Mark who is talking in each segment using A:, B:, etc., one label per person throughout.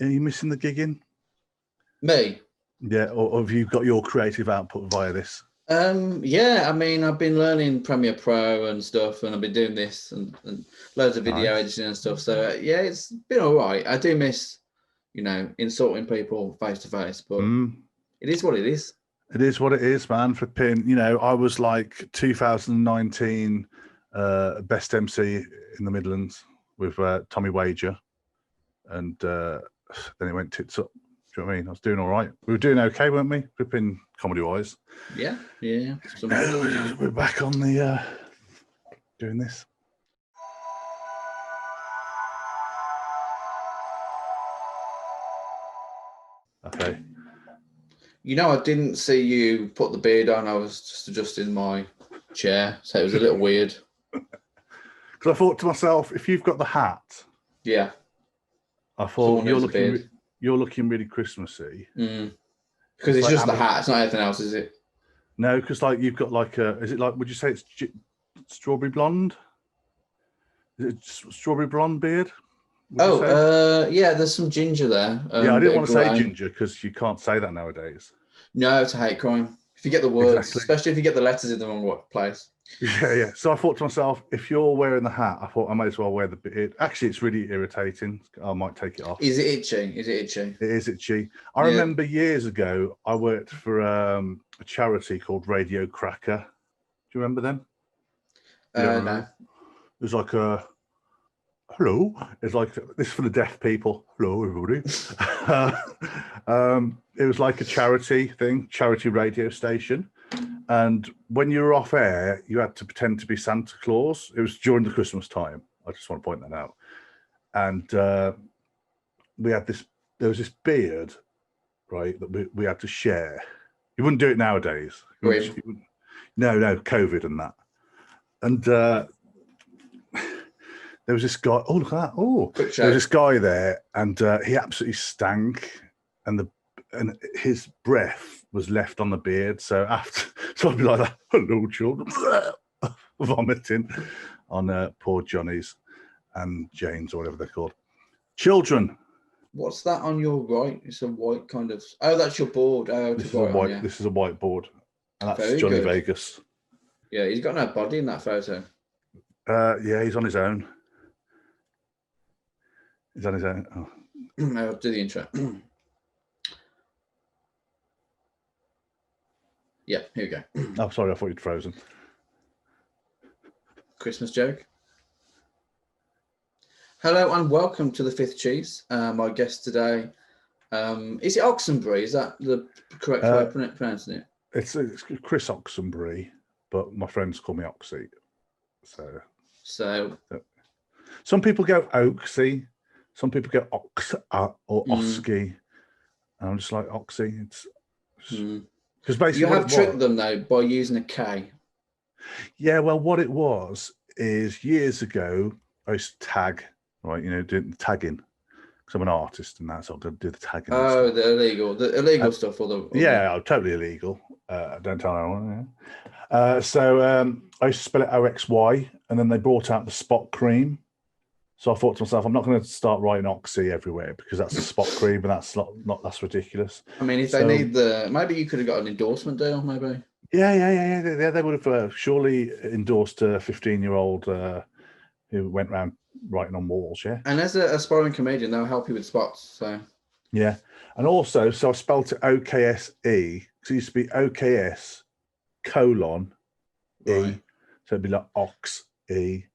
A: Are you missing the gigging?
B: Me?
A: Yeah, or have you got your creative output via this?
B: Yeah, I mean, I've been learning Premiere Pro and stuff, and I've been doing this and loads of video editing and stuff. So yeah, it's been all right. I do miss, insulting people face to face, but it is what it is.
A: It is what it is, man. Flipping, I was like 2019 best MC in the Midlands with Tommy Wager, and then it went tits up. Do you know what I mean? I was doing all right. We were doing okay, weren't we? Flipping comedy-wise.
B: Yeah.
A: No, we're back on the doing this. Okay.
B: I didn't see you put the beard on. I was just adjusting my chair, so it was a little weird.
A: Because I thought to myself, if you've got the hat,
B: yeah,
A: I thought you're looking really Christmassy.
B: Because it's just the hat. It's not anything else, is it?
A: No, because like you've got like is it like? Would you say it's strawberry blonde? Is it strawberry blonde beard?
B: Yeah, there's some ginger there.
A: Yeah, I didn't want to say ginger because you can't say that nowadays.
B: No, it's a hate crime. If you get the words, especially if you get the letters in the wrong place.
A: Yeah. So I thought to myself, if you're wearing the hat, I thought I might as well wear the beard. Actually, it's really irritating. I might take it off.
B: Is it itchy? It
A: is itchy. I remember years ago, I worked for a charity called Radio Cracker. Do you remember them?
B: No.
A: It was like a... Hello. It's like this for the deaf people. Hello, everybody. It was like a charity radio station. And when you were off air, you had to pretend to be Santa Claus. It was during the Christmas time. I just want to point that out. And we had there was this beard, right, that we had to share. You wouldn't do it nowadays.
B: Really?
A: No, COVID and that. And there was this guy. Oh, look at that! Oh, there was this guy there, and he absolutely stank, and his breath was left on the beard. So I'd be like that. Hello, children, vomiting on poor Johnny's and Jane's or whatever they're called. Children.
B: What's that on your right? It's a white kind of. Oh, that's your board. Oh,
A: this is a white. This is a whiteboard, and that's
B: Very
A: Johnny
B: good.
A: Vegas.
B: Yeah, he's got no body in that photo.
A: Yeah, he's on his own. He's on his own. Oh.
B: I'll do the intro. Yeah, here we go.
A: Oh, sorry, I thought you'd frozen.
B: Christmas joke. Hello and welcome to the Fifth Cheese. My guest today, is it Oxenbury? Is that the correct way of pronouncing it?
A: It's Chris Oxenbury, but my friends call me Oxy. So some people go Oaksy. Some people go Ox or Osky. And I'm just like Oxy. It's because basically
B: you have tricked them though by using a K.
A: Yeah, well, what it was is years ago I used to tag, right? Doing the tagging because I'm an artist and that's so I'm going to do the tagging.
B: Oh, the illegal stuff, or
A: yeah, totally illegal. Don't tell anyone. So I used to spell it Oxy, and then they brought out the spot cream. So I thought to myself, I'm not going to start writing Oxy everywhere because that's a spot cream, and that's that's ridiculous.
B: I mean, if they need maybe you could have got an endorsement deal, maybe.
A: Yeah. They would have surely endorsed a 15-year-old who went around writing on walls. Yeah.
B: And as an aspiring comedian, they'll help you with spots. So.
A: Yeah, and also, so I spelt it OKSE because it used to be OKS : E, right. So it'd be like Ox E.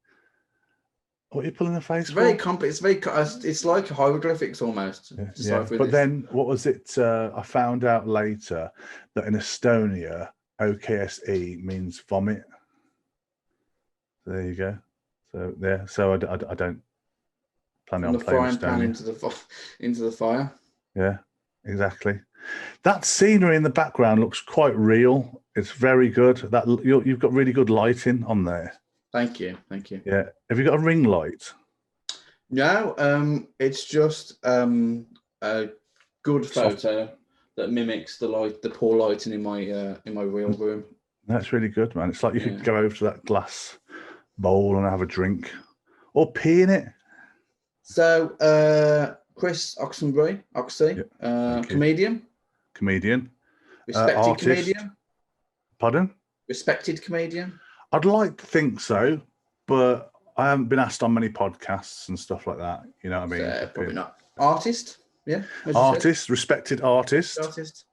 A: What are you pulling the face?
B: It's very complex. It's like hieroglyphics almost.
A: Yeah. But then, what was it? I found out later that in Estonia, OKSE means vomit. So there you go. So yeah. So I don't plan on playing Estonia.
B: into the fire.
A: Yeah, exactly. That scenery in the background looks quite real. It's very good. That you've got really good lighting on there.
B: Thank you.
A: Yeah. Have you got a ring light?
B: No, it's just a good photo that mimics the poor lighting in my real room.
A: That's really good, man. It's like you could go over to that glass bowl and have a drink or pee in it.
B: So Chris Oxenbury, Oxy, comedian.
A: Comedian.
B: Respected
A: artist.
B: comedian.
A: Pardon?
B: Respected comedian.
A: I'd like to think so, but I haven't been asked on many podcasts and stuff like that. You know what I mean?
B: So, probably not. Artist. Yeah.
A: Artist, respected artist.
B: Artist.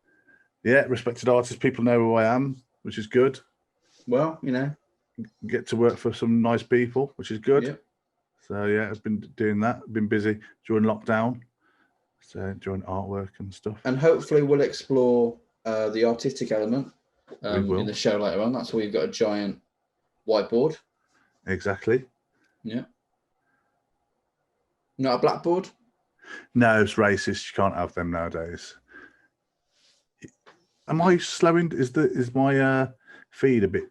A: Yeah, respected artist. People know who I am, which is good.
B: Well, you know.
A: Get to work for some nice people, which is good.
B: Yeah.
A: So yeah, I've been doing that. I've been busy during lockdown. So doing artwork and stuff.
B: And hopefully we'll explore the artistic element in the show later on. That's why you've got a giant whiteboard.
A: Exactly.
B: Yeah. Not a blackboard?
A: No, it's racist. You can't have them nowadays. Am I slowing? Is my feed a bit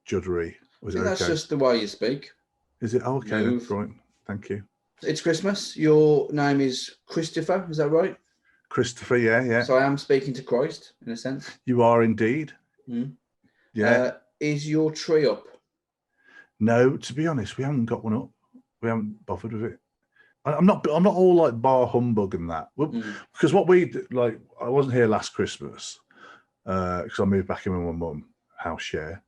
A: juddery?
B: I think that's just the way you speak.
A: Is it? Oh, okay. Then. Right. Thank you.
B: It's Christmas. Your name is Christopher. Is that right?
A: Christopher. Yeah.
B: So I am speaking to Christ in a sense.
A: You are indeed.
B: Mm.
A: Yeah.
B: Is your tree up?
A: No, to be honest, we haven't got one up. We haven't bothered with it. I'm not all like bar humbug and that, because what we like, I wasn't here last Christmas because I moved back in with my mum, house share.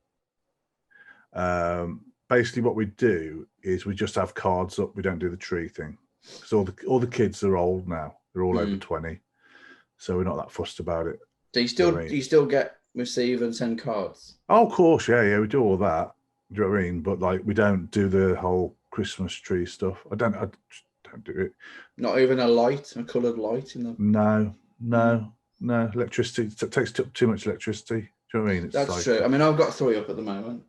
A: Basically, what we do is we just have cards up. We don't do the tree thing because all the kids are old now. They're all over 20, so we're not that fussed about it.
B: Do you still get receive and send cards?
A: Oh, of course, yeah, we do all that. Do you know what I mean? But like, we don't do the whole Christmas tree stuff. I don't do it.
B: Not even a coloured light in them.
A: No. Electricity. It takes too much electricity. Do you know what I mean?
B: That's true. I mean, I've got 3 up at the moment.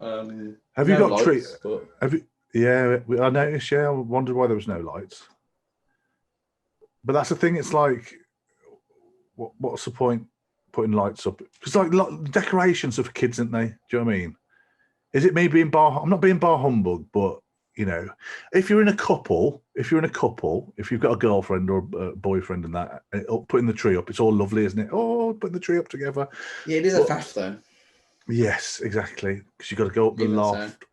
A: Have you got
B: lights,
A: Have you? Yeah, I noticed. Yeah, I wondered why there was no lights. But that's the thing. It's like, what's the point putting lights up? Because like decorations are for kids, aren't they? Do you know what I mean? Is it me being I'm not being bar humbug, but you know, if you're in a couple, if you've got a girlfriend or a boyfriend and that, putting the tree up, it's all lovely, isn't it? Oh, putting the tree up together.
B: Yeah, it is a faff though.
A: Yes, exactly. Because you've got to go up the loft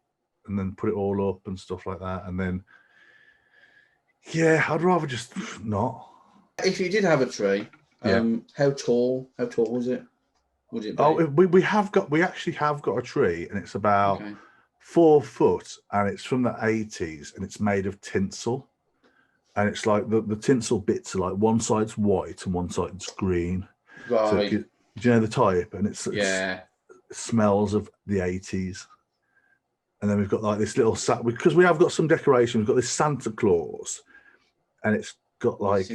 A: and then put it all up and stuff like that. And then, yeah, I'd rather just not.
B: If you did have a tree, how tall was it? Would it be?
A: Oh, we actually have got a tree, and it's about 4 foot, and it's from the 80s, and it's made of tinsel, and it's like the tinsel bits are like one side's white and one side's green.
B: Right.
A: So do you know the type? And it smells of the 80s. And then we've got like this little because we have got some decoration. We've got this Santa Claus, and it's got like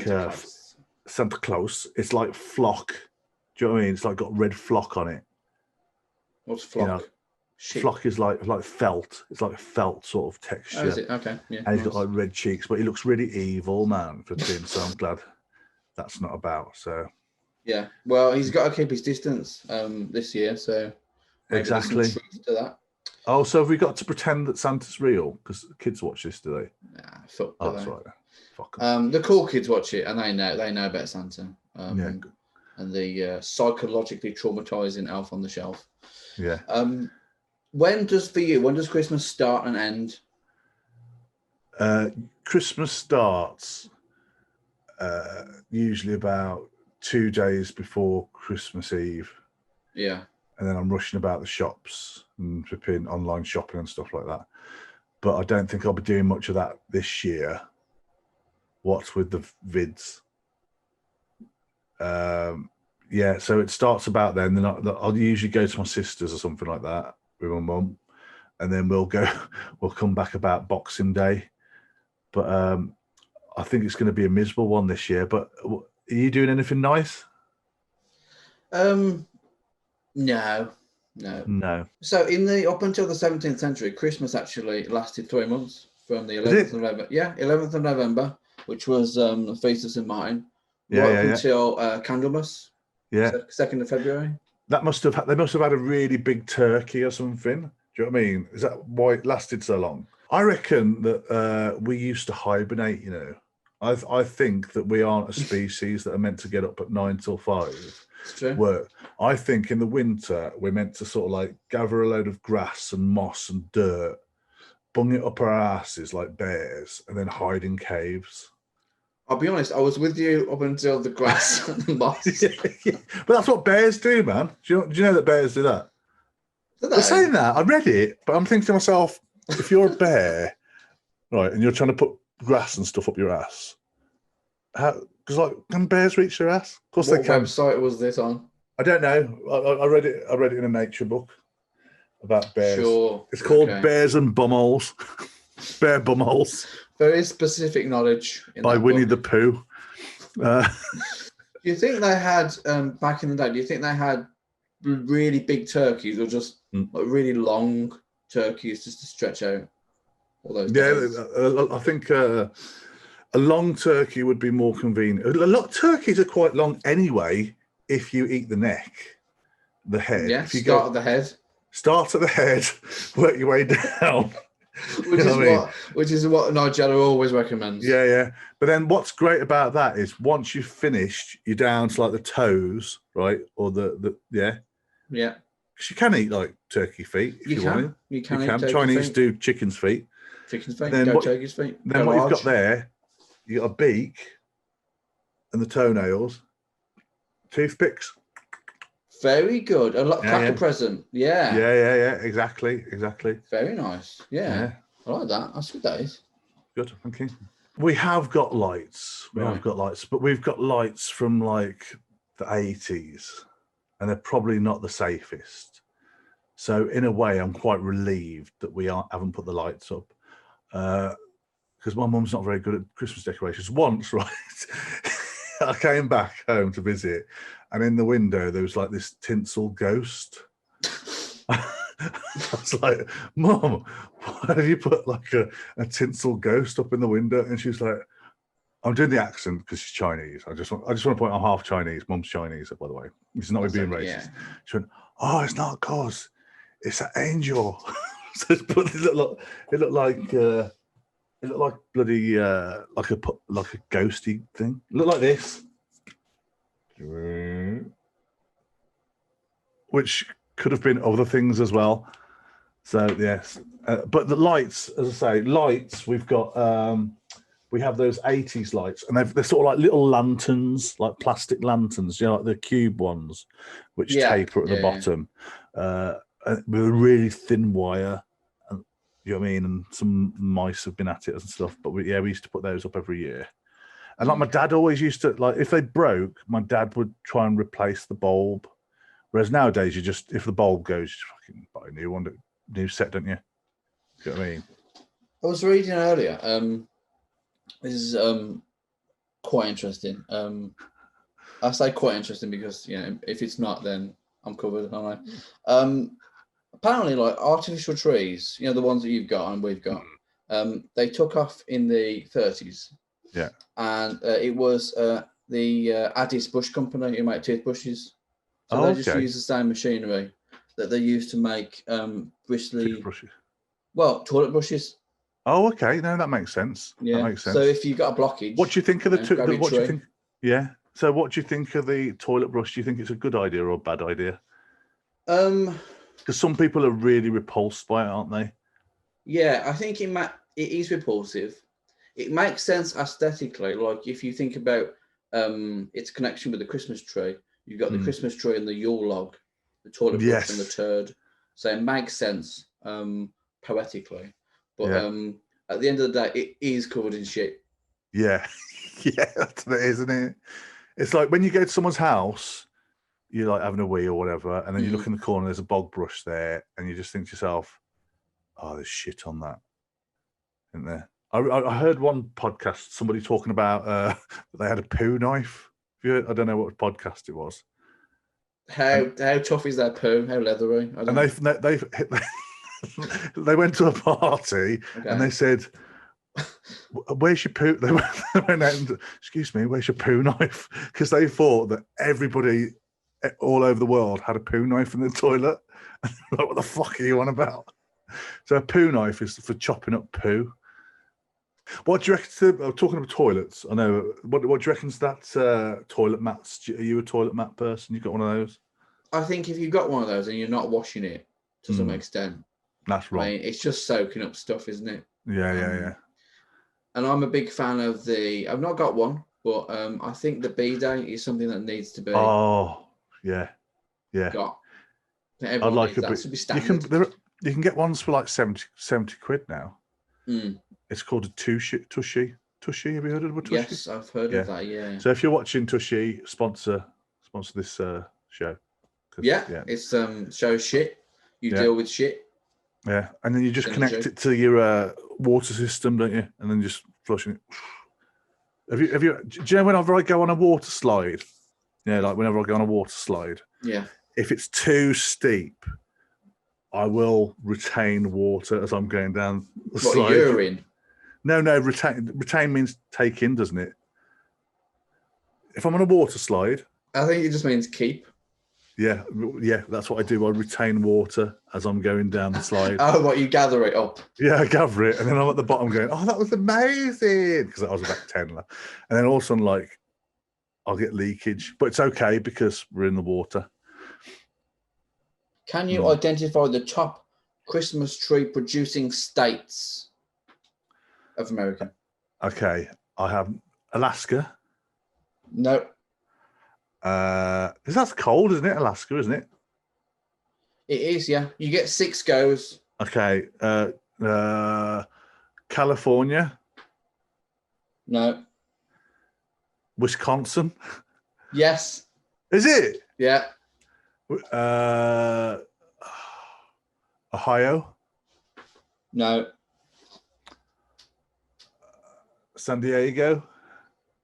A: Santa Claus. It's like flock. Do you know what I mean? It's like got red flock on it.
B: What's flock?
A: You know, flock is like felt. It's like a felt sort of texture.
B: Oh, is it? Okay. Yeah.
A: And he's got like red cheeks, but he looks really evil, man, for being. So I'm glad that's not about. So.
B: Yeah. Well, he's got to keep his distance this year, so.
A: Exactly.
B: To that.
A: Oh, so have we got to pretend that Santa's real? Because kids watch this, do they?
B: Nah, fuck.
A: Oh, that's right. Fuck 'em.
B: The cool kids watch it, and they know about Santa.
A: Yeah.
B: And the psychologically traumatizing Elf on the Shelf.
A: Yeah.
B: When does Christmas start and end?
A: Christmas starts usually about 2 days before Christmas Eve.
B: Yeah.
A: And then I'm rushing about the shops and flipping online shopping and stuff like that. But I don't think I'll be doing much of that this year. What's with the vids? Yeah, so it starts about then. Then I'll usually go to my sister's or something like that with my mum, and then we'll come back about Boxing Day. But I think it's going to be a miserable one this year. But are you doing anything nice?
B: No. So up until the 17th century, Christmas actually lasted 3 months from the 11th of November. Yeah, 11th of November, which was the feast of St. Martin. Until Candlemas.
A: Yeah.
B: 2nd of February.
A: They must have had a really big turkey or something. Do you know what I mean? Is that why it lasted so long? I reckon that we used to hibernate, you know. I think that we aren't a species that are meant to get up at 9 till 5.
B: It's true.
A: Work. I think in the winter we're meant to sort of like gather a load of grass and moss and dirt, bung it up our asses like bears, and then hide in caves.
B: I'll be honest, I was with you up until the grass and the moss.
A: Yeah. But that's what bears do, man. Do you know that bears do that?
B: Do
A: I'm saying that, I read it, but I'm thinking to myself, if you're a bear, right, and you're trying to put grass and stuff up your ass, because like, can bears reach their ass? Of course they can.
B: What website was this on?
A: I don't know. I read it. I read it in a nature book about bears.
B: Sure.
A: It's called Bears and Bumholes. Bear Bumholes.
B: Very specific knowledge.
A: By Winnie the Pooh.
B: Do you think they had, back in the day, do you think they had really big turkeys or just like really long turkeys just to stretch out all those days?
A: I think a long turkey would be more convenient. A lot of turkeys are quite long anyway if you eat the neck, the head.
B: Yeah,
A: if you
B: start at the head.
A: Start at the head, work your way down.
B: Which is what Nigella always recommends.
A: Yeah. But then what's great about that is once you've finished, you're down to like the toes, right? Or the yeah.
B: Yeah.
A: Because you can eat like turkey feet if you want.
B: You can.
A: Chinese do chicken's feet.
B: Turkey's feet.
A: Then what you've got there, you got a beak and the toenails, toothpicks.
B: Very good. A cracker present. Yeah.
A: Yeah. Exactly.
B: Very nice. Yeah. I like that. That's good. That is.
A: Good. Thank you. We have got lights. But we've got lights from like the 80s, and they're probably not the safest. So in a way, I'm quite relieved that we haven't put the lights up, because my mum's not very good at Christmas decorations. Once, right, I came back home to visit, and in the window there was like this tinsel ghost. I was like, Mum, why have you put like a tinsel ghost up in the window? And she was like, I'm doing the accent because she's Chinese. I just want to point out I'm half Chinese. Mum's Chinese, by the way. It's not me being racist. Yeah. She went, oh, it's not cause it's an angel. So it looked like bloody like a ghosty thing. It looked like this, which could have been other things as well. So yes, but the lights, as I say, we've got. We have those 80s lights, and they're sort of like little lanterns, like plastic lanterns, like the cube ones, which taper at the bottom, with a really thin wire. And you know what I mean? And some mice have been at it and stuff. But we used to put those up every year. And like my dad always used to, like, if they broke, my dad would try and replace the bulb. Whereas nowadays, if the bulb goes, you just fucking buy a new set, don't you? You know what I mean?
B: I was reading earlier. This is quite interesting. I say quite interesting because if it's not, then I'm covered, aren't I? Apparently, like artificial trees, the ones that you've got and we've got, they took off in the 30s.
A: Yeah.
B: And it was the Addis Bush Company who make toothbrushes. So they just use the same machinery that they used to make bristly, toilet brushes.
A: Oh, okay. No, that makes sense.
B: Yeah.
A: That makes sense.
B: So if you've got a blockage,
A: what do you think of So what do you think of the toilet brush? Do you think it's a good idea or a bad idea? Because some people are really repulsed by it, aren't they?
B: Yeah, I think it is repulsive. It makes sense aesthetically. Like if you think about its connection with the Christmas tree, you've got the Christmas tree and the Yule log, the toilet brush and the turd. So it makes sense poetically. But at the end of the day, it is covered in shit.
A: Yeah. Yeah, that's what it is, isn't it? It's like when you go to someone's house, you're like having a wee or whatever, and then you look in the corner, there's a bog brush there, and you just think to yourself, oh, there's shit on that, isn't there? I heard one podcast, somebody talking about they had a poo knife. I don't know what podcast it was.
B: How tough is that poo? How leathery?
A: They went to a party and they said, where's your poo? They went out and, excuse me, where's your poo knife? Because they thought that everybody all over the world had a poo knife in the toilet. Like, what the fuck are you on about? So a poo knife is for chopping up poo. What do you reckon talking about toilets? I know. What do you reckon to that toilet mats? Are you a toilet mat person? You got one of those?
B: I think if you've got one of those and you're not washing it to some extent,
A: that's right.
B: I mean, it's just soaking up stuff, isn't it?
A: Yeah.
B: And I'm a big fan of I've not got one, but I think the B-Day is something that needs to be
A: Oh, yeah.
B: got.
A: I'd like
B: That should be standard.
A: You can get ones for like 70 quid now.
B: Mm.
A: It's called a Tushy. Tushy, have you heard of a Tushy?
B: Yes, I've heard of that. Yeah.
A: So if you're watching Tushy, sponsor this show.
B: Yeah, it's show shit. You deal with shit.
A: Yeah, and then you just connect it to your water system, don't you? And then just flushing it. Have you? Do you know whenever I go on a water slide? Yeah, like whenever I go on a water slide.
B: Yeah.
A: If it's too steep, I will retain water as I'm going down the slide.
B: Urine?
A: No, retain means take in, doesn't it? If I'm on a water slide,
B: I think it just means keep.
A: Yeah, that's what I do. I retain water as I'm going down the slide.
B: Oh, what, you gather it up?
A: Yeah, I gather it, and then I'm at the bottom going, "Oh, that was amazing!" Because I was about 10, and then all of a sudden, like, I'll get leakage, but it's okay because we're in the water.
B: Can you identify the top Christmas tree producing states of America?
A: Okay, I have Alaska.
B: No.
A: Because that's cold, isn't it? Alaska, isn't it?
B: It is, yeah. You get 6 goes.
A: Okay. California.
B: No.
A: Wisconsin.
B: Yes.
A: Is it?
B: Yeah.
A: Ohio.
B: No.
A: San Diego.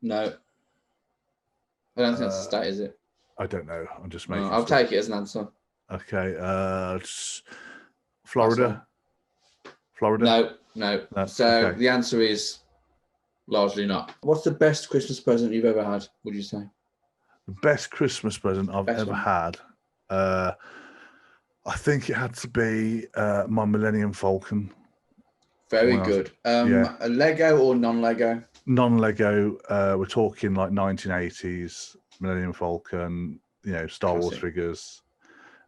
B: No. I don't think that's a state, is it?
A: I don't know. I'm just making.
B: I'll take it as an answer.
A: Okay. Florida. Florida.
B: No. So the answer is largely not. What's the best Christmas present you've ever had, would you say?
A: The best Christmas present I've ever had. I think it had to be my Millennium Falcon.
B: Very good. A Lego or non-Lego?
A: Non-Lego. We're talking like 1980s Millennium Falcon. Star Wars figures.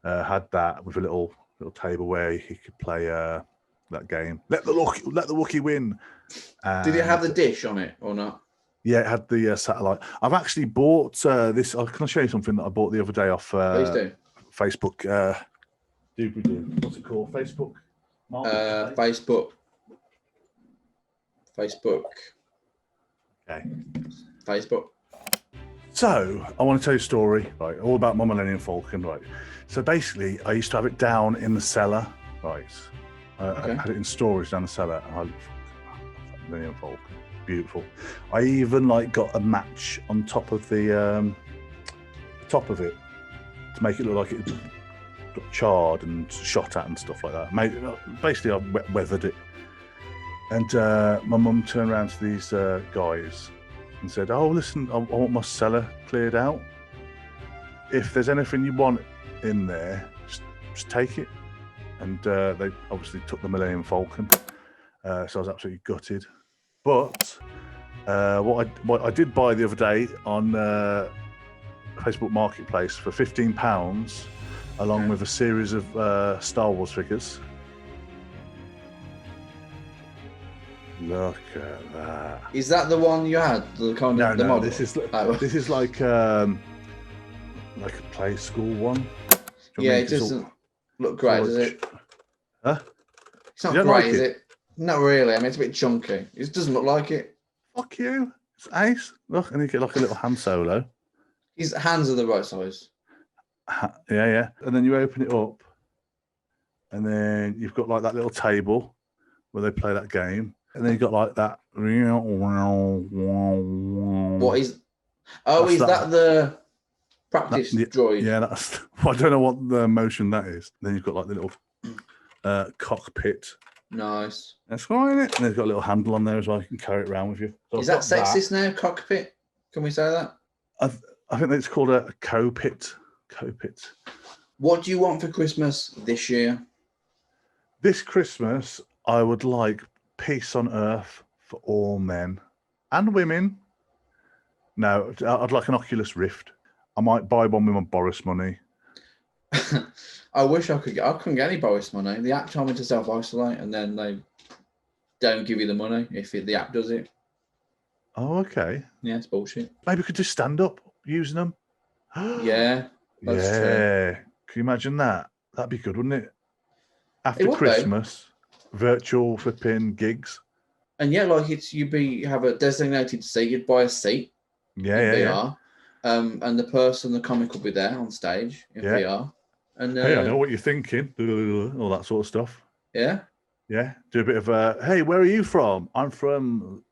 A: Had that with a little table where he could play that game. Let the Wookiee win.
B: Did it have the dish on it or not?
A: Yeah, it had the satellite. I've actually bought this. Can I show you something that I bought the other day off
B: Please do.
A: Facebook? What's it called? Facebook?
B: Facebook.
A: Okay.
B: Facebook.
A: So I want to tell you a story, right? All about my Millennium Falcon, right? So basically, I used to have it down in the cellar, right? I had it in storage down the cellar. And Millennium Falcon, beautiful. I even got a match on top of the top of it to make it look like it got charred and shot at and stuff like that. Basically, I weathered it. And my mum turned around to these guys and said, "Oh, listen, I want my cellar cleared out. If there's anything you want in there, just take it." And they obviously took the Millennium Falcon. So I was absolutely gutted. But what I did buy the other day on Facebook Marketplace for £15, along with a series of Star Wars figures. Look at that.
B: Is that the one you had? The kind of the model?
A: This is like a play school one.
B: Yeah, it doesn't look great, does it?
A: Huh?
B: It's not great, is it? Not really. I mean, it's a bit chunky. It doesn't look like it.
A: Fuck you. It's ace. Look, and you get like a little Han Solo.
B: His hands are the right size.
A: Yeah. And then you open it up, and then you've got like that little table where they play that game. And then you got like that.
B: What is? Oh, is that the practice droid?
A: Yeah, that's. I don't know what the motion that is. Then you've got like the little cockpit.
B: Nice.
A: That's fine, isn't it? And it's got a little handle on there as well. You can carry it around with you. So
B: is that sexist now? Cockpit? Can we say that?
A: I think it's called a co-pit. Co-pit.
B: What do you want for Christmas this year?
A: This Christmas, I would like peace on earth for all men and women. No, I'd like an Oculus Rift. I might buy one with my Boris money.
B: I wish I could. I couldn't get any Boris money. The app told me to self-isolate, and then they don't give you the money if the app does it.
A: Oh, okay.
B: Yeah, it's bullshit.
A: Maybe we could do stand-up using them.
B: Yeah, that's true.
A: Can you imagine that? That'd be good, wouldn't it? After
B: It would
A: Christmas, virtual flipping gigs.
B: And yeah, like have a designated seat. You'd buy a seat in VR, and the comic will be there on stage in VR. And
A: hey, I know what you're thinking. All that sort of stuff.
B: Yeah.
A: Yeah. Do a bit of hey, where are you from? I'm from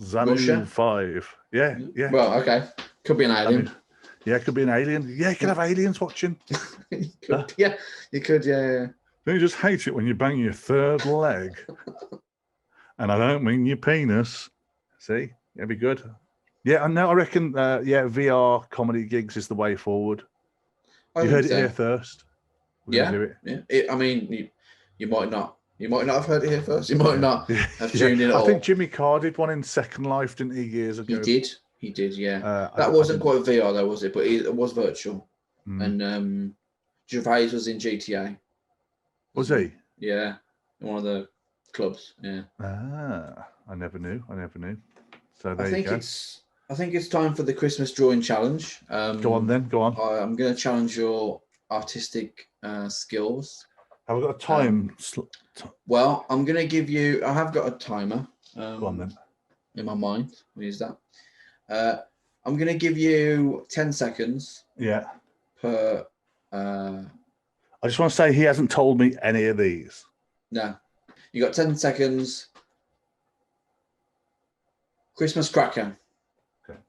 A: Zanu 5. Yeah.
B: Well, okay. Could be an alien.
A: It could be an alien. Yeah, you could have aliens watching.
B: Yeah, you could, yeah.
A: Don't you just hate it when you bang your third leg? And I don't mean your penis. See? It'd be good. Yeah, I reckon, VR comedy gigs is the way forward. You heard it here first. We're gonna do it.
B: Yeah. I mean, you might not. You might not have heard it here first. You might not have tuned in at all.
A: I think Jimmy Carr did one in Second Life, didn't he, years ago?
B: He did, yeah. That wasn't quite VR though, was it? But it was virtual. And Gervais was in GTA.
A: Was he?
B: Yeah, in one of the clubs. Yeah.
A: I never knew. So there you go.
B: I think it's time for the Christmas drawing challenge.
A: Go on then. Go on.
B: I'm going to challenge your artistic skills.
A: Have we got a time?
B: Well, I'm going to give you. I have got a timer.
A: Go on then.
B: In my mind, we'll use that. I'm going to give you 10 seconds.
A: Yeah.
B: Per.
A: I just want to say he hasn't told me any of these.
B: No. You got 10 seconds. Christmas cracker.
A: Okay.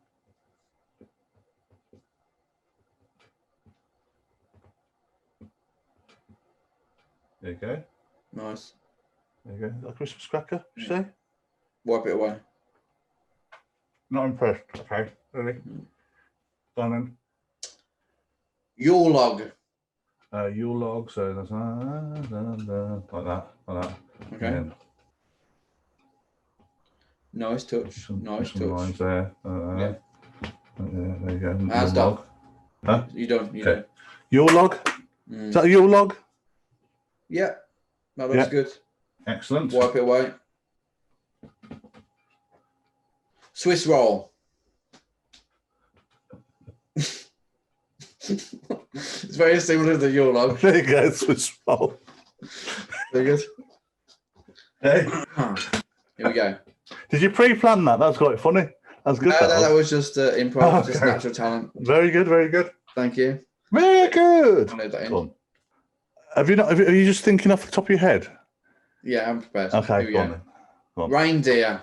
A: There you go.
B: Nice.
A: There you go. A Christmas cracker, you say?
B: Wipe it away.
A: Not impressed. Okay. Really? Done then.
B: Yule log.
A: Yule log. So that's like that.
B: Okay. Then, nice touch. Nice touch. Lines there.
A: Yeah. There you go.
B: That's done. Huh? You don't.
A: Yule log. Is that a Yule log?
B: Yeah. That looks good.
A: Excellent.
B: Wipe it away. Swiss roll. It's very similar to the Yule log.
A: There you go, Swiss roll.
B: Very good.
A: Hey.
B: Here we go.
A: Did you pre-plan that? That was quite funny. That's good.
B: No, that was just improv, just natural talent.
A: Very good, very good.
B: Thank you.
A: Very good.
B: I'll leave that in.
A: Are you just thinking off the top of your head?
B: Yeah, I'm prepared.
A: Okay, go on.
B: Reindeer.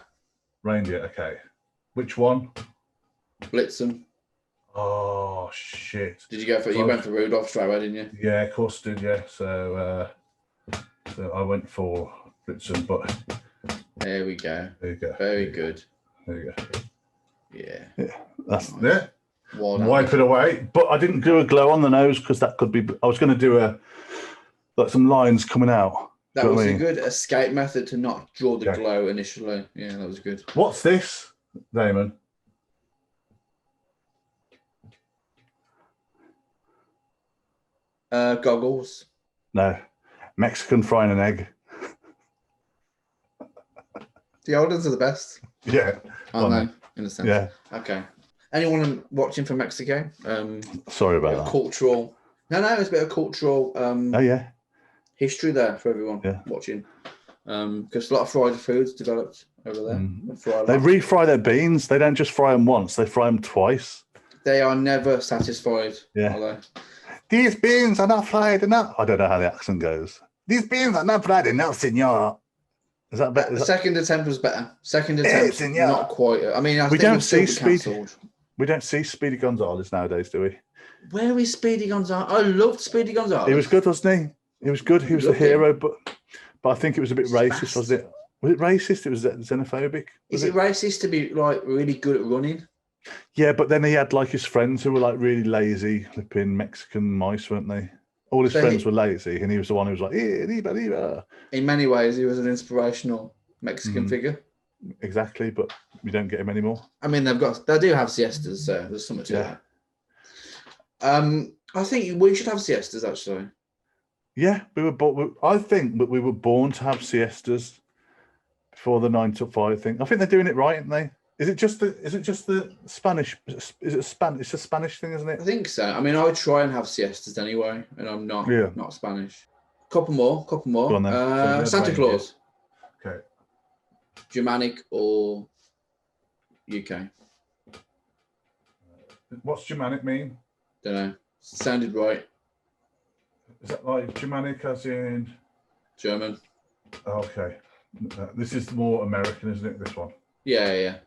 A: Reindeer, okay. Which one?
B: Blitzen.
A: Oh shit!
B: Did you go for? You went for Rudolph straight away, didn't you?
A: Yeah, of course did. Yeah, so I went for Blitzen, but
B: there we go.
A: There you go.
B: Very good.
A: There you go.
B: Yeah.
A: That's there.
B: Wipe
A: it away, but I didn't do a glow on the nose because that could be. I was going to do some lines coming out.
B: That was a good escape method to not draw the glow initially. Yeah, that was good.
A: What's this, Damon?
B: Goggles.
A: No, Mexican frying an egg.
B: The old ones are the best.
A: Yeah.
B: Aren't they? In a sense.
A: Yeah.
B: Okay. Anyone watching from Mexico?
A: Sorry about that.
B: Cultural. No, it's a bit of cultural. History there for everyone watching. Because a lot of fried foods developed over there.
A: They refry their beans. They don't just fry them once. They fry them twice.
B: They are never satisfied.
A: Yeah.
B: Are they?
A: These beans are not fried enough. I don't know how the accent goes. These beans are not fried enough, senor. Is that better?
B: The second attempt was better. Second attempt, not quite. I mean, I think
A: don't see Speedy. We don't see Speedy Gonzalez nowadays, do we?
B: Where is Speedy Gonzalez? I loved Speedy Gonzalez.
A: He was good, wasn't he? He was good. He was the hero, but I think it was a bit racist, wasn't it? Was it racist? It was xenophobic.
B: Is it racist to be like really good at running?
A: Yeah, but then he had like his friends who were like really lazy, flipping Mexican mice, weren't they? All his friends were lazy, and he was the one who was like,
B: in many ways, he was an inspirational Mexican figure.
A: Exactly, but we don't get him anymore.
B: I mean, they do have siestas, so there's something to that. I think we should have siestas actually.
A: Yeah, I think that we were born to have siestas for the 9 till 5 thing. I think they're doing it right, aren't they? Is it just the Spanish? Is it Spanish? It's a Spanish thing, isn't
B: I
A: it?
B: think so. I mean, I would try and have siestas anyway, and I'm not Spanish. Couple more.
A: Go on then. So
B: Santa Claus.
A: Okay.
B: Germanic or UK?
A: What's Germanic mean?
B: Don't know. Sounded right.
A: Is that like Germanic as in
B: German?
A: Okay. This is more American, isn't it? This one.
B: Yeah.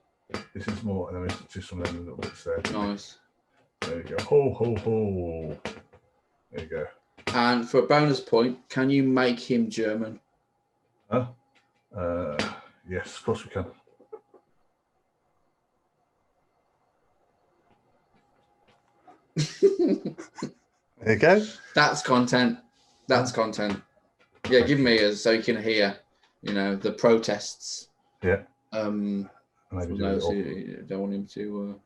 A: This is more, and then we do some of them little bits there.
B: Nice.
A: There you go. Ho ho ho. There you go.
B: And for a bonus point, can you make him German?
A: Huh? Yes, of course we can. There you go.
B: That's content. That's content. Yeah, give me a so you can hear, the protests.
A: Yeah.
B: Maybe those who don't want him to.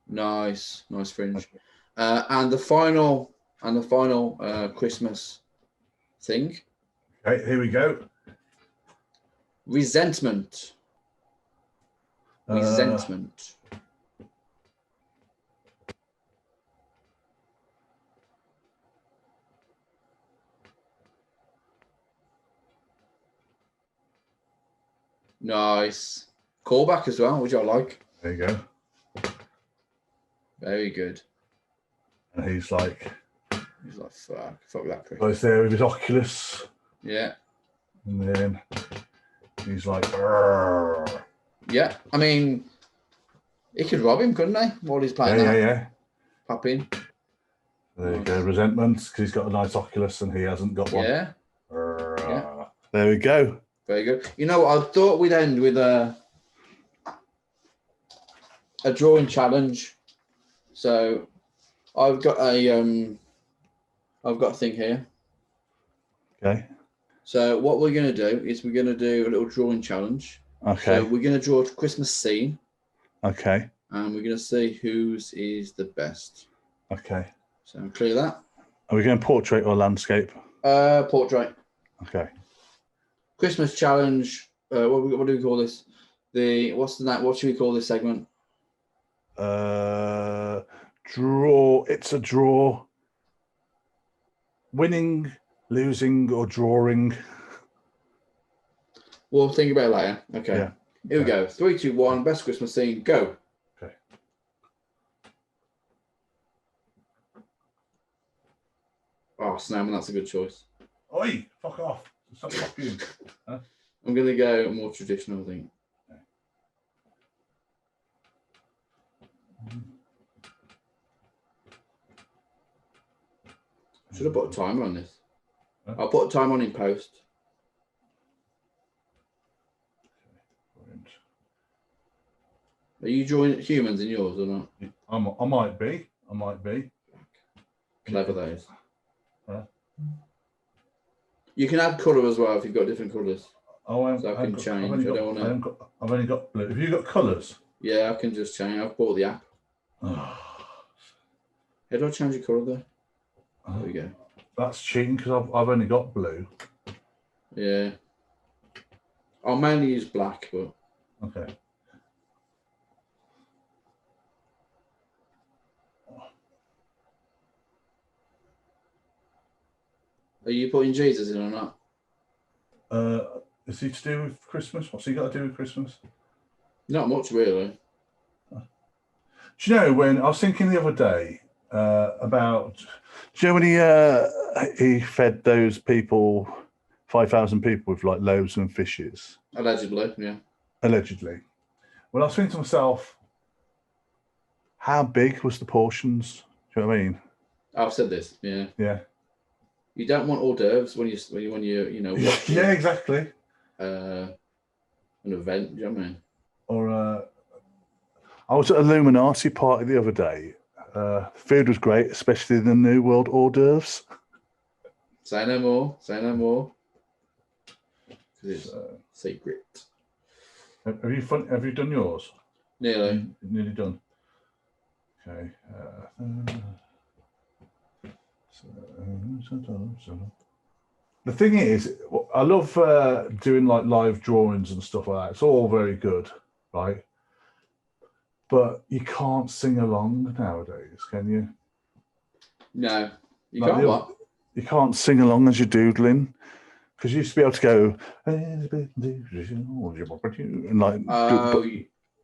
B: Nice fringe. And the final Christmas thing.
A: Okay, here we go.
B: Resentment. Nice. Callback as well, which I like.
A: There you go.
B: Very good.
A: And he's like,
B: fuck that prick.
A: He's there with his Oculus.
B: Yeah.
A: And then he's like, "Arr."
B: Yeah. I mean, he could rob him, couldn't he? While he's playing that.
A: Yeah.
B: Pop in.
A: There you go. Resentment, because he's got a nice Oculus and he hasn't got one.
B: Yeah.
A: There we go.
B: Very good. You know what? I thought we'd end with a drawing challenge. So I've got a thing here.
A: Okay.
B: So what we're going to do is we're going to do a little drawing challenge.
A: Okay.
B: So we're going to draw a Christmas scene.
A: Okay.
B: And we're going to see whose is the best.
A: Okay.
B: So clear that.
A: Are we going portrait or landscape?
B: Portrait.
A: Okay.
B: Christmas challenge. What do we call this? What should we call this segment?
A: Draw. It's a draw. Winning, losing, or drawing.
B: We'll think about it later. Okay.
A: Yeah.
B: Here we go. 3, 2, 1. Best Christmas scene. Go.
A: Okay.
B: Oh, Snowman, that's a good choice.
A: Oi! Fuck off. Stop fucking. Huh?
B: I'm going to go more traditional, I think. Should have put a timer on this.
A: Huh?
B: I'll put a timer on in post. Are you drawing humans in yours or not?
A: I might be.
B: Clever those.
A: Huh?
B: You can add colour as well if you've got different colours.
A: Oh,
B: so I can change.
A: I've only got blue. Have you got colours?
B: Yeah, I can just change. I've bought the app. How do I change the colour there? There we go.
A: That's cheating because I've only got blue.
B: Yeah. I'll mainly use black, but
A: okay.
B: Are you putting Jesus in or not?
A: Is he to do with Christmas? What's he got to do with Christmas?
B: Not much, really.
A: Do you know when I was thinking the other day about? Do you know when he fed those people, 5,000 people with like loaves and fishes?
B: Allegedly, yeah.
A: Allegedly. Well, I was thinking to myself, how big was the portions? Do you know what I mean?
B: I've said this, yeah.
A: Yeah.
B: You don't want hors d'oeuvres when you
A: yeah, exactly.
B: An event, do you know what I mean?
A: Or I was at a Illuminati party the other day. Food was great, especially the New World hors d'oeuvres.
B: Say no more. Because it's secret.
A: Have you done yours?
B: Nearly.
A: Nearly done. Okay. The thing is, I love doing like live drawings and stuff like that. It's all very good, right? But you can't sing along nowadays, can you?
B: No, you
A: Like
B: can't. What?
A: You can't sing along as you're doodling, because you used to be able to go and like.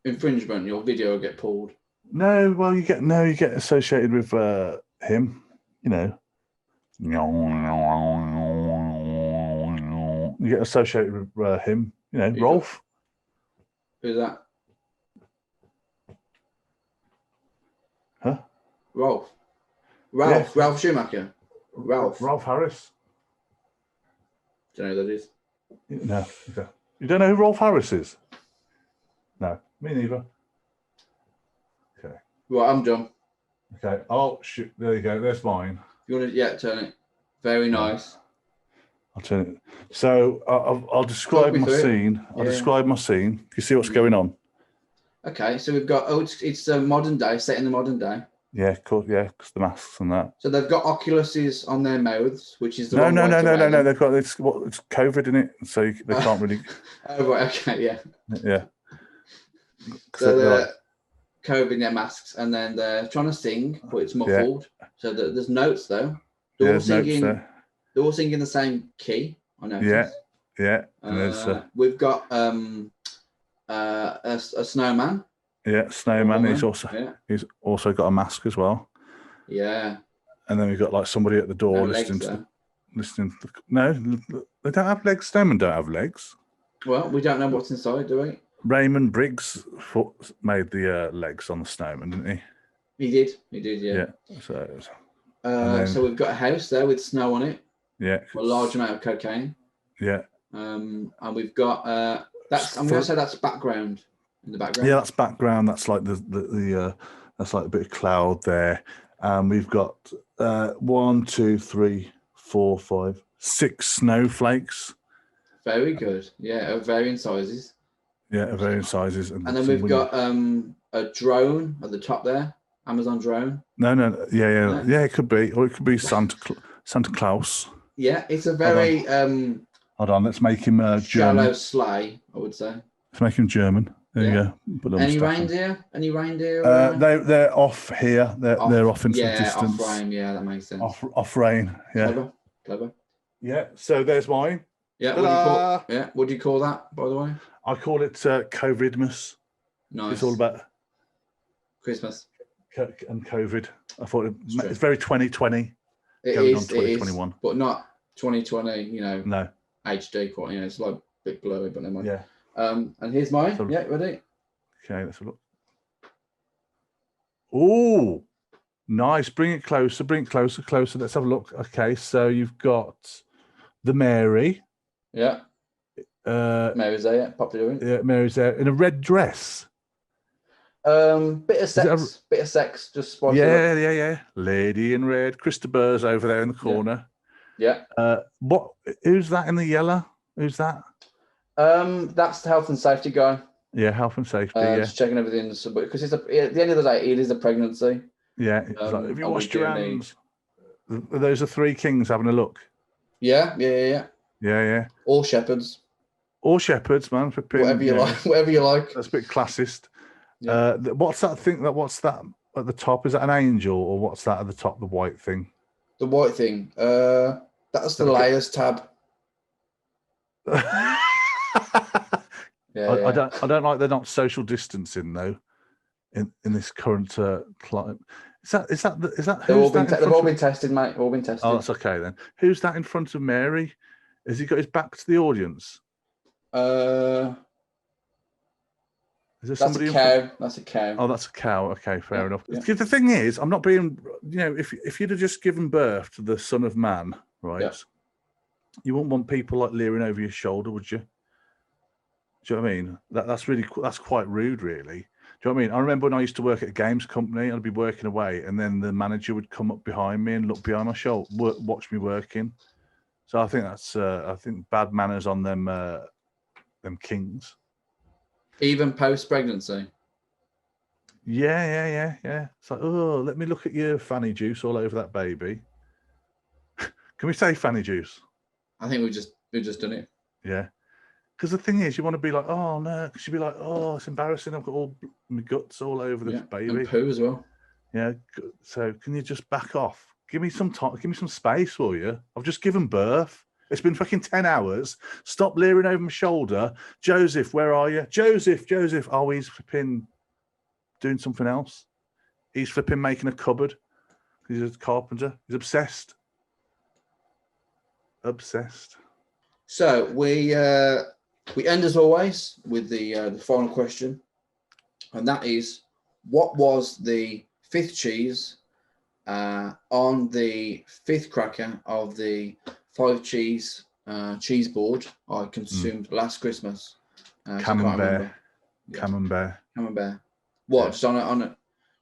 B: Infringement. Your video will get pulled.
A: No, well, you get associated with him, you know. You get associated with him, you know, Rolf.
B: Who's that?
A: Huh?
B: Ralph Schumacher.
A: Ralph Harris.
B: Do you know who that is?
A: No. You don't know who Rolf Harris is? No, me neither. Okay.
B: Right, I'm done.
A: Okay. Oh, shoot. There you go. There's mine.
B: You want to? Yeah, turn it. Very nice.
A: I'll turn it. So I'll describe my scene. I'll describe my scene. You see what's going on?
B: Okay, so we've got it's a modern day, set in the modern day.
A: Yeah, cool. Yeah, because the masks and that.
B: So they've got Oculuses on their mouths, which is the
A: no. They've got it's COVID in it, so they can't really.
B: Oh right, okay, yeah.
A: Yeah.
B: So they're COVID in their masks, and then they're trying to sing, but it's muffled. Yeah. So there's notes though. They're all singing. They're all singing the same key. I noticed.
A: Yeah. And
B: we've got a snowman.
A: Yeah, snowman. He's also got a mask as well.
B: Yeah.
A: And then we've got like somebody at the door listening. No, they don't have legs. Snowmen don't have legs.
B: Well, we don't know what's inside, do we?
A: Raymond Briggs made the legs on the snowman, didn't he?
B: He did. Yeah.
A: So
B: we've got a house there with snow on it.
A: Yeah.
B: A large amount of cocaine.
A: Yeah.
B: And we've got I'm going to say that's background. In the background.
A: Yeah, that's background. That's like the that's like a bit of cloud there. We've got 1, 2, 3, 4, 5, 6 snowflakes.
B: Very good. Yeah, of varying sizes.
A: Yeah, of varying sizes.
B: And then we've got a drone at the top there. Amazon drone.
A: No. Yeah. Yeah, it could be, or it could be Santa Claus.
B: Yeah, it's a very
A: Hold on, let's make him German.
B: Shallow sleigh, I would say.
A: Let's make him German. There you go.
B: Any reindeer?
A: They're off here. They're off into the distance.
B: Off frame. Yeah, that makes sense.
A: Off rain. Yeah.
B: Clever.
A: Yeah. So there's mine.
B: Yeah. What do you call that, by the way?
A: I call it COVIDmas.
B: Nice.
A: It's all about
B: Christmas
A: and COVID. I thought it's very 2020.
B: It
A: going
B: is,
A: on 2021,
B: but not 2020. You know.
A: No.
B: HD quality. You know, it's like a bit blurry, but never mind.
A: Yeah.
B: And here's mine. Yeah, ready?
A: Okay, let's have a look. Oh, nice. Bring it closer. Closer. Let's have a look. Okay, so you've got the Mary.
B: Yeah. Mary's there. Yeah, popular.
A: Yeah, Mary's there in a red dress.
B: Bit of sex. Just spice it up.
A: Yeah. Lady in red. Krista Burr's over there in the corner.
B: Yeah.
A: Who's that in the yellow? Who's that?
B: That's the health and safety guy.
A: Yeah, health and safety.
B: Just checking everything, because at the end of the day, it is a pregnancy.
A: Yeah. Like, have you washed your hands? Those are 3 kings having a look.
B: Yeah. All shepherds,
A: man.
B: Whatever you like.
A: That's a bit classist. Yeah. What's that thing? What's that at the top? Is that an angel, or what's that at the top? The white thing.
B: The white thing. That's the layers tab.
A: I don't like they're not social distancing though. In this current climate, is that?
B: They've all been tested, mate. All been tested.
A: Oh, that's okay then. Who's that in front of Mary? Has he got his back to the audience? Is there somebody?
B: That's a cow.
A: Oh, that's a cow. Okay, fair enough. Yeah. The thing is, I'm not being. If you'd have just given birth to the Son of Man, right? Yeah. You wouldn't want people like leering over your shoulder, would you? Do you know what I mean? That's quite rude, really. Do you know what I mean? I remember when I used to work at a games company, I'd be working away, and then the manager would come up behind me and look behind my shoulder, watch me working. So I think that's bad manners on them kings.
B: Even post pregnancy.
A: Yeah. It's like, oh, let me look at your fanny juice all over that baby. Can we say fanny juice?
B: I think we've just Who just done it?
A: Yeah. Because the thing is, you want to be like, oh no, because you'd be like, oh, it's embarrassing. I've got all my guts all over this baby.
B: And poo as well.
A: Yeah. So can you just back off? Give me some time. Give me some space, will you? I've just given birth. It's been fucking 10 hours. Stop leering over my shoulder. Joseph, where are you? Joseph. Oh, he's flipping doing something else. He's flipping making a cupboard. He's a carpenter. He's obsessed.
B: So we end as always with the final question, and that is, what was the 5th cheese on the 5th cracker of the 5 cheese cheese board I consumed last Christmas?
A: Camembert.
B: Yeah.
A: Camembert.
B: What?
A: Yeah.
B: Just on it?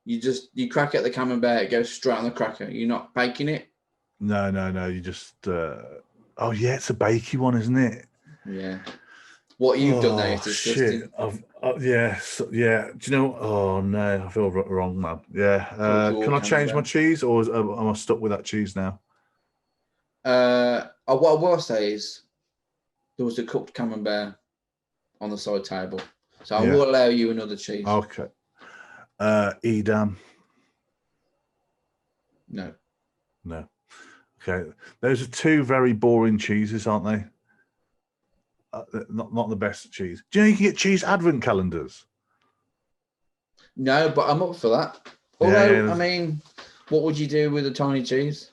B: You crack at the camembert, it goes straight on the cracker. You're not baking it?
A: No. You just. Oh yeah, it's a bakey one, isn't it?
B: Yeah. What you've done there is disgusting.
A: Shit. Yeah. Do you know? Oh no, I feel wrong, man. Yeah. Can I change my cheese, or am I stuck with that cheese now?
B: What I will say is there was a cooked camembert on the side table, so I will allow you another cheese.
A: Okay. Edam.
B: No.
A: Okay, those are 2 very boring cheeses, aren't they? Not the best cheese. Do you know you can get cheese advent calendars?
B: No, but I'm up for that. Although, I mean, what would you do with a tiny cheese?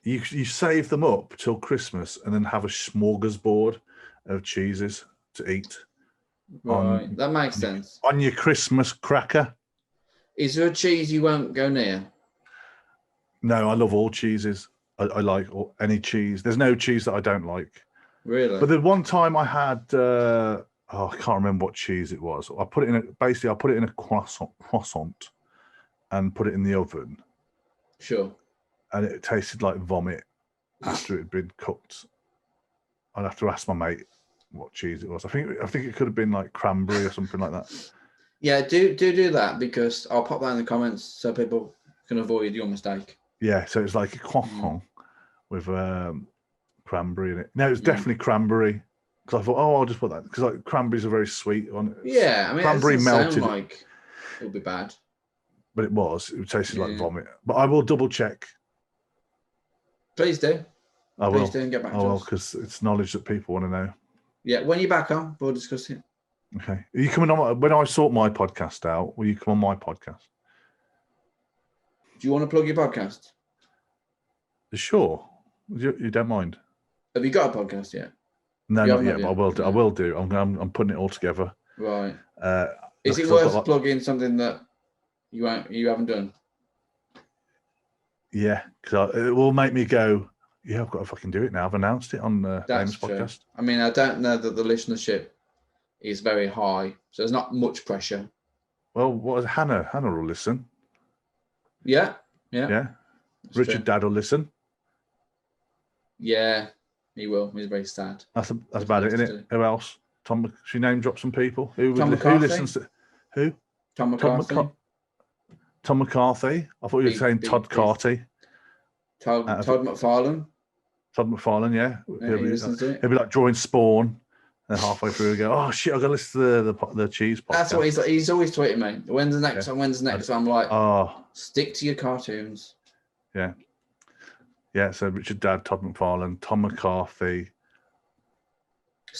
A: You save them up till Christmas and then have a smorgasbord of cheeses to eat.
B: Right, that makes sense.
A: On your Christmas cracker.
B: Is there a cheese you won't go near?
A: No, I love all cheeses. I like any cheese. There's no cheese that I don't like.
B: Really?
A: But the one time I had, I can't remember what cheese it was. I put it in a croissant and put it in the oven.
B: Sure.
A: And it tasted like vomit after it had been cooked. I'd have to ask my mate what cheese it was. I think it could have been like cranberry or something like that.
B: Yeah, do that, because I'll pop that in the comments so people can avoid your mistake.
A: Yeah, so it's like a croissant with cranberry in it. No, it's definitely cranberry. Because I thought, I'll just put that, because like cranberries are very sweet on it.
B: Yeah, I mean,
A: cranberry
B: it doesn't
A: melted.
B: Sound like it would be bad.
A: But it tasted like vomit. But I will double check.
B: Please do.
A: Please
B: do and get back to us.
A: Because it's knowledge that people want to know.
B: Yeah, when you're back on, we'll discuss it.
A: Okay. Are you coming on? When I sort my podcast out, will you come on my podcast?
B: Do you want to plug your podcast?
A: Sure. You don't mind?
B: Have you got a podcast yet?
A: No, not yet, but I will do. I will do. I'm putting it all together.
B: Right. Is it worth plugging something that you haven't done?
A: Yeah, because it will make me go, yeah, I've got to fucking do it now. I've announced it on Damon's podcast.
B: I mean, I don't know that the listenership is very high, so there's not much pressure.
A: Well, what is Hannah? Hannah will listen.
B: Yeah.
A: Richard Dad will listen.
B: Yeah, he will. He's very sad.
A: That's about it, isn't it? Who else? Tom. She name dropped some people. Who listens to who?
B: Tom McCarthy.
A: Tom McCarthy. I thought you were saying Todd Carty.
B: Todd McFarlane.
A: Todd McFarlane, yeah.
B: He'll
A: be like drawing Spawn, and halfway through he'll go, oh shit, I've got to listen to the cheese podcast.
B: That's what he's always tweeting me. When's the next one? When's the next one? I'm like, stick to your cartoons.
A: Yeah. Yeah, so Richard Dad, Todd McFarlane, Tom McCarthy,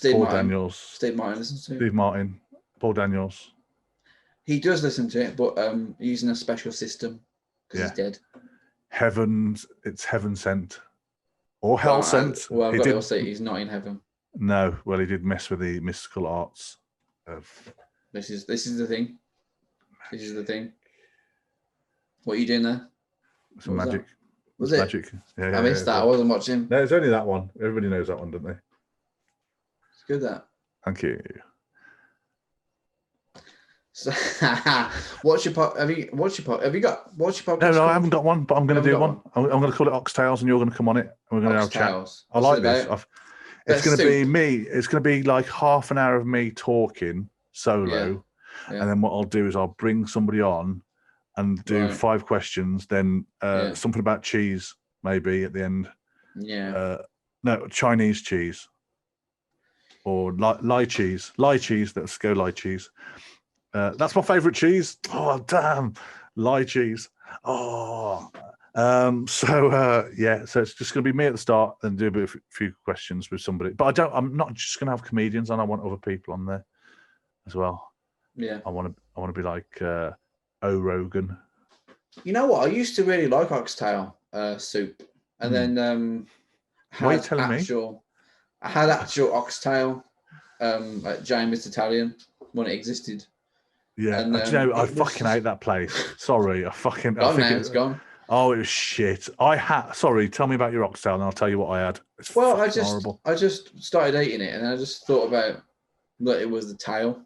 A: Paul Daniels. Steve Martin listens to it. Steve Martin, Paul Daniels.
B: He does listen to it, but using a special system because he's dead.
A: It's heaven sent. Or hell sent.
B: Well, I've got to say he's not in heaven.
A: No, well, he did mess with the mystical arts of.
B: This is the thing. This is the thing. What are you doing there?
A: Some magic.
B: Was it?
A: Magic. Yeah,
B: I missed that. I wasn't watching.
A: No, it's only that one. Everybody knows that one, don't they?
B: It's good, that.
A: Thank you.
B: So, what's your podcast?
A: No, I haven't got one, but I'm going to do one. I'm going to call it Oxtails, and you're going to come on it, and we're going to have a chat. I like this. It's going to be me. It's going to be like half an hour of me talking solo, and then what I'll do is I'll bring somebody on and do 5 questions, then something about cheese maybe at the end.
B: Yeah.
A: No, Chinese cheese. Or lie cheese. Lie cheese. Let's go lie cheese. That's my favourite cheese. Oh, damn. Lie cheese. Oh. So it's just going to be me at the start and do a few questions with somebody. But I'm not just going to have comedians on. I want other people on there as well.
B: Yeah.
A: I want to be like O Rogan.
B: You know what? I used to really like oxtail soup. And then
A: what are you telling me?
B: I had actual oxtail at James Italian when it existed.
A: Yeah, and, I fucking hate that place. Sorry,
B: It's gone.
A: Oh, it was shit. Sorry, tell me about your oxtail and I'll tell you what I had. It's horrible.
B: I just started eating it and I just thought about that it was the tail.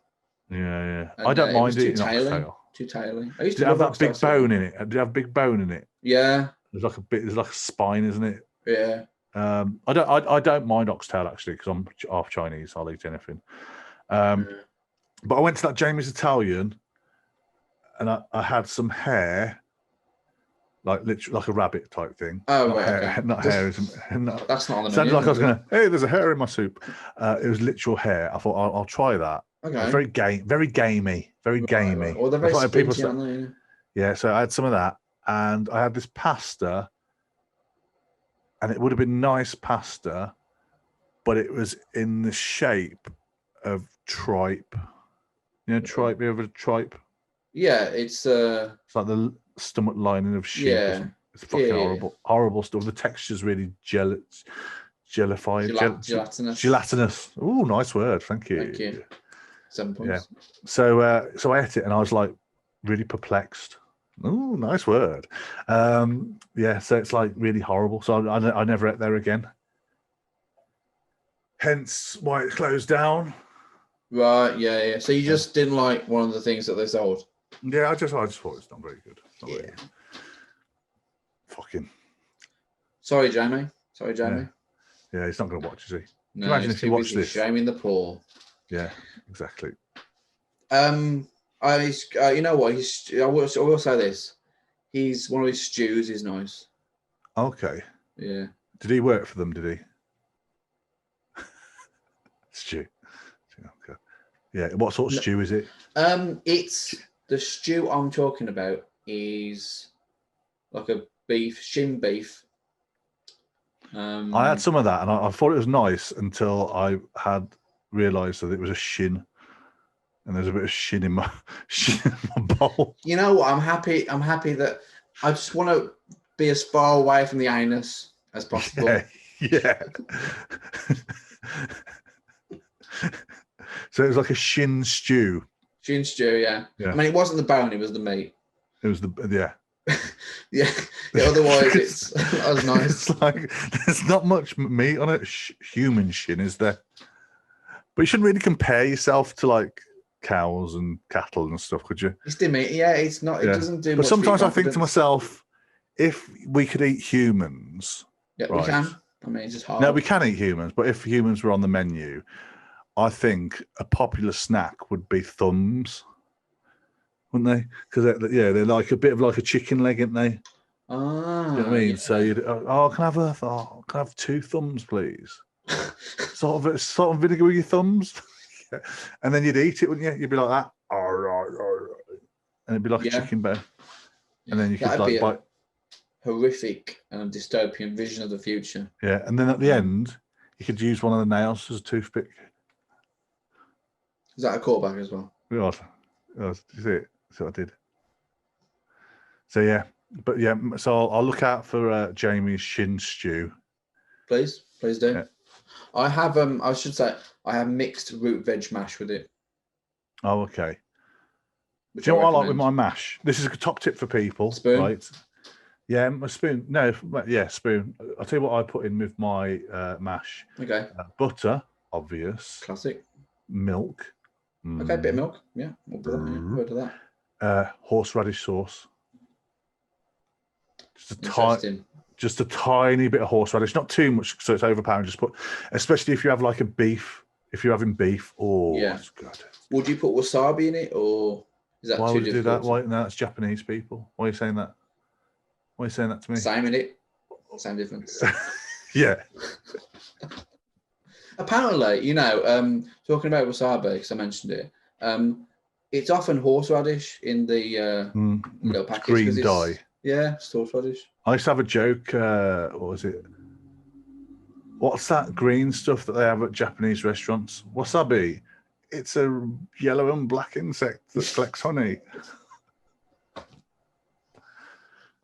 A: Yeah. I don't mind eating oxtail.
B: Too taily. I used
A: to have that big bone in it. Did you have a big bone in it?
B: Yeah.
A: There's like a spine, isn't it?
B: Yeah.
A: I don't mind oxtail actually because I'm half Chinese. I'll eat anything. But I went to that Jamie's Italian, and I had some hair, like literally like a rabbit type thing.
B: Oh,
A: not
B: right,
A: hair,
B: okay.
A: not hair.
B: That's not on the menu.
A: Sounded like I was gonna. Hey, there's a hair in my soup. It was literal hair. I thought I'll try that.
B: Okay.
A: Very gamey.
B: Right. Well, they're very squinty, aren't they?
A: Yeah, so I had some of that, and I had this pasta, and it would have been nice pasta, but it was in the shape of tripe. You know, tripe. You ever had tripe?
B: Yeah, it's
A: like the stomach lining of sheep.
B: Yeah,
A: it's fucking horrible stuff. The texture's really jellified, gelatinous. Oh, nice word. Thank you.
B: Thank you. 7 points.
A: Yeah. So I ate it and I was like really perplexed. Oh, nice word. Yeah. So it's like really horrible. So I never ate there again. Hence why it closed down.
B: Right. Yeah. So you just didn't like one of the things that they sold.
A: Yeah, I just thought it's not very good. Very good. Fucking.
B: Sorry, Jamie.
A: Yeah, he's not going to watch, is he?
B: No,
A: imagine if he watched this.
B: Shaming the poor.
A: Yeah, exactly.
B: You know what? I will say this. He's one of his stews is nice.
A: Okay.
B: Yeah.
A: Did he work for them? Did he? Stew. Okay. Yeah. What sort of stew is it?
B: It's the stew I'm talking about is like a shin beef.
A: I had some of that, and I thought it was nice until I had realised that it was a shin, and there's a bit of shin in my bowl.
B: You know what? I'm happy that I just want to be as far away from the anus as possible.
A: Yeah. So it was like a shin stew.
B: Shin stew, yeah. I mean, it wasn't the bone; it was the meat.
A: It was yeah.
B: Yeah. Otherwise, that was nice.
A: It's like there's not much meat on it. Human shin, is there? But you shouldn't really compare yourself to like cows and cattle and stuff, could you?
B: It's the meat. Yeah, it's not. It doesn't do.
A: But
B: much
A: sometimes I think to myself, if we could eat humans,
B: yeah,
A: right,
B: we can. I mean, it's just hard.
A: No, we can eat humans, but if humans were on the menu, I think a popular snack would be thumbs, wouldn't they? Because they're like a bit of like a chicken leg, aren't they?
B: Ah,
A: you know what I mean? Yeah. So can I have 2 thumbs, please? sort of vinegar with your thumbs, and then you'd eat it, wouldn't you? You'd be like that, all right, and it'd be like a chicken bone, and then you could like bite.
B: Horrific and dystopian vision of the future.
A: Yeah, and then at the end, you could use one of the nails as a toothpick.
B: Is that a callback as well?
A: You see it? That's what I did. So yeah, but yeah, so I'll look out for Jamie's shin stew.
B: Please do.
A: Yeah.
B: I have I should say I have mixed root veg mash with it.
A: Oh, okay. Do you know what I like with my mash? This is a top tip for people.
B: Spoon.
A: Right? Yeah, a spoon. No, yeah, spoon. I'll tell you what I put in with my mash.
B: Okay.
A: Butter, obvious.
B: Classic.
A: Milk.
B: Okay, bit of milk. Yeah, we'll put that in. Word of
A: that. Horseradish sauce. Just a tiny bit of horseradish, not too much, so it's overpowering. Just put, especially if you have like a beef. If you're having beef, that's good.
B: Would you put wasabi in it, or is that
A: why
B: too
A: would you do that?
B: difficult?
A: Why? No, that's Japanese people. Why are you saying that? Why are you saying that to me?
B: Same in it. Same difference.
A: Yeah.
B: Apparently, you know, talking about wasabi, because I mentioned it, it's often horseradish in the little package.
A: Green dye.
B: Yeah, it's horseradish.
A: I used to have a joke. What was it? What's that green stuff that they have at Japanese restaurants? Wasabi. It's a yellow and black insect that collects honey.
B: I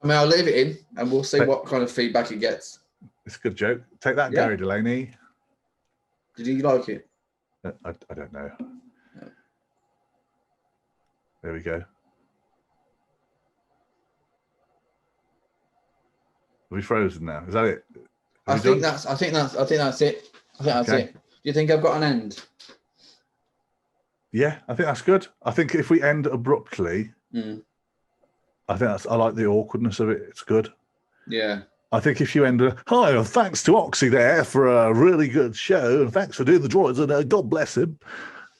B: mean, I'll leave it in, and we'll see what kind of feedback it gets.
A: It's a good joke. Take that, Gary Delaney.
B: Did you like it?
A: I don't know. No. There we go. Are we frozen now? Is that it?
B: I think that's it. I think that's it. Do you think I've got an end?
A: Yeah, I think that's good. I think if we end abruptly, I like the awkwardness of it. It's good.
B: Yeah.
A: I think if you end hi, thanks to Oxy there for a really good show, and thanks for doing the drawings, and God bless him.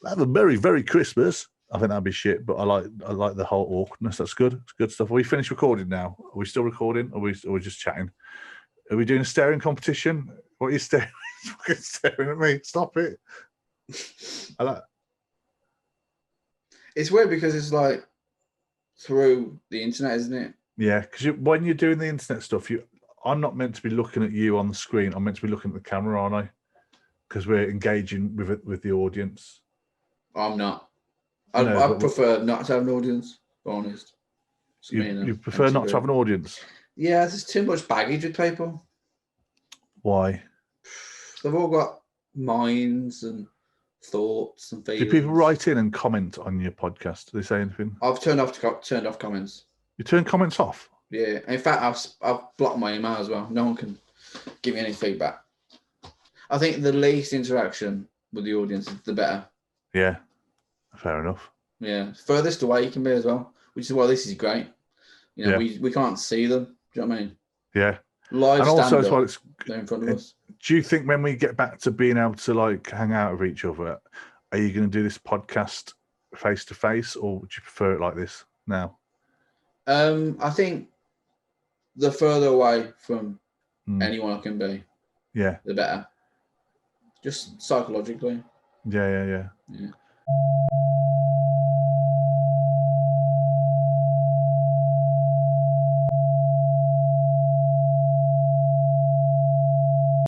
A: Have a very, very Christmas. I think that'd be shit, but I like the whole awkwardness. That's good. It's good stuff. Are we finished recording now? Are we still recording? Or are we just chatting? Are we doing a staring competition? What are you staring? Fucking staring at me. Stop it.
B: It's weird because it's like through the internet, isn't it?
A: Yeah, because when you're doing the internet stuff, I'm not meant to be looking at you on the screen. I'm meant to be looking at the camera, aren't I? Because we're engaging with the audience.
B: I'm not. I prefer not to have an audience, to be honest.
A: You prefer not to have an audience?
B: Yeah, there's too much baggage with people.
A: Why?
B: They've all got minds and thoughts and feelings.
A: Do people write in and comment on your podcast? Do they say anything?
B: I've turned off comments.
A: You turn comments off?
B: Yeah. In fact, I've blocked my email as well. No one can give me any feedback. I think the least interaction with the audience, the better.
A: Yeah. Fair enough.
B: Yeah. Furthest away you can be as well, which is why this is great. You know, we can't see them. Do you know what I mean?
A: Yeah.
B: Live
A: and also as well,
B: they're in front of us.
A: Do you think when we get back to being able to like hang out with each other, are you going to do this podcast face to face, or would you prefer it like this now?
B: I think the further away from anyone I can be, the better. Just psychologically.
A: Yeah.